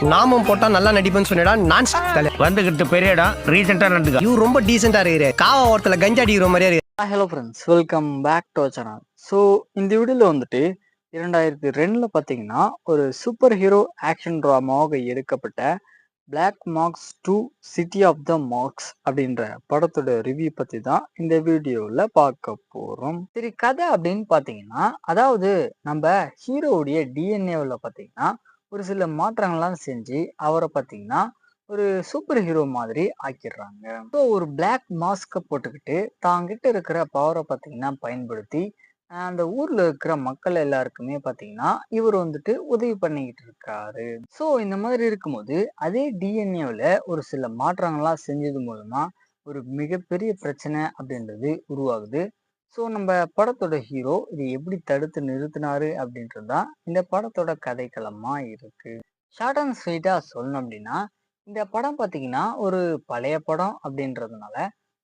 நாமும் போட்டா நல்லா நடிப்பேன்னு சொன்னடா. நான் வந்துகிட்டு பெரிய இடம் ரீசெண்டா நடந்துக்க. இவரு ரொம்ப டீசெண்டா இருக்கிற காவா ஓரத்துல கஞ்சா அடிக்கிற மாதிரியா இருக்கு. Hello friends, welcome back to channel. So இந்த வீடியோவில் வந்துட்டு 2002 பார்த்தீங்கன்னா ஒரு சூப்பர் ஹீரோ ஆக்ஷன் ட்ராமாவாக எடுக்கப்பட்ட Black Marks 2 City of the Marks அப்படின்ற படத்தோட ரிவ்யூ பற்றி தான் இந்த வீடியோவில் பார்க்க போகிறோம். சரி, கதை அப்படின்னு பார்த்தீங்கன்னா, அதாவது நம்ம ஹீரோவுடைய டிஎன்ஏவில் பார்த்தீங்கன்னா ஒரு சில மாற்றங்கள்லாம் செஞ்சு அவரை பார்த்தீங்கன்னா ஒரு சூப்பர் ஹீரோ மாதிரி ஆக்கிடுறாங்க. ஸோ ஒரு பிளாக் மாஸ்கை போட்டுக்கிட்டு தாங்கிட்ட இருக்கிற பவரை பார்த்தீங்கன்னா பயன்படுத்தி அந்த ஊர்ல இருக்கிற மக்கள் எல்லாருக்குமே பார்த்தீங்கன்னா இவர் வந்துட்டு உதவி பண்ணிக்கிட்டு இருக்காரு. ஸோ இந்த மாதிரி இருக்கும்போது அதே டிஎன்ஏவில் ஒரு சில மாற்றங்கள்லாம் செஞ்சது மூலமா ஒரு மிகப்பெரிய பிரச்சனை அப்படின்றது உருவாகுது. ஸோ நம்ம படத்தோட ஹீரோ இதை எப்படி தடுத்து நிறுத்தினாரு அப்படின்றது தான் இந்த படத்தோட கதைக்களமா இருக்கு. ஷார்ட் அண்ட் ஸ்வீட்டா சொல்லணும் அப்படின்னா, இந்த படம் பார்த்தீங்கன்னா ஒரு பழைய படம் அப்படின்றதுனால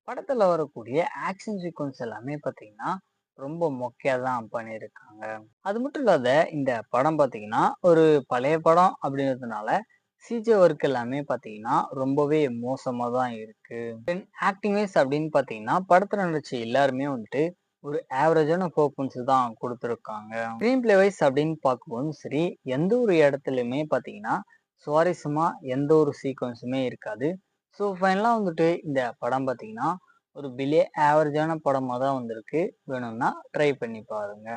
படத்துல வரக்கூடிய ஆக்ஷன் சீக்வன்ஸ் எல்லாமே பார்த்தீங்கன்னா ரொம்ப மொக்கையா தான் பண்ணியிருக்காங்க. அது மட்டும் இல்லாத இந்த படம் பார்த்தீங்கன்னா ஒரு பழைய படம் அப்படின்றதுனால சிஜே ஒர்க் எல்லாமே பார்த்தீங்கன்னா ரொம்பவே மோசமா தான் இருக்கு. தென் ஆக்டிங் வைஸ் அப்படின்னு பார்த்தீங்கன்னா படத்துல நடிச்ச எல்லாருமே வந்துட்டு ஒரு ஆவரேஜான பெர்ஃபார்மன்ஸ் தான் கொடுத்துருக்காங்க. ஸ்க்ரீன் பிளே வைஸ் அப்படின்னு பார்க்கும்போதும் சரி, எந்த ஒரு இடத்துலையுமே பார்த்தீங்கன்னா சுவாரஸ்யமா எந்த ஒரு சீக்வன்ஸுமே இருக்காது. ஸோ ஃபைனலாக வந்துட்டு இந்த படம் பார்த்தீங்கன்னா ஒரு பிலே ஆவரேஜான படமாக தான் வந்திருக்கு. வேணும்னா ட்ரை பண்ணி பாருங்க.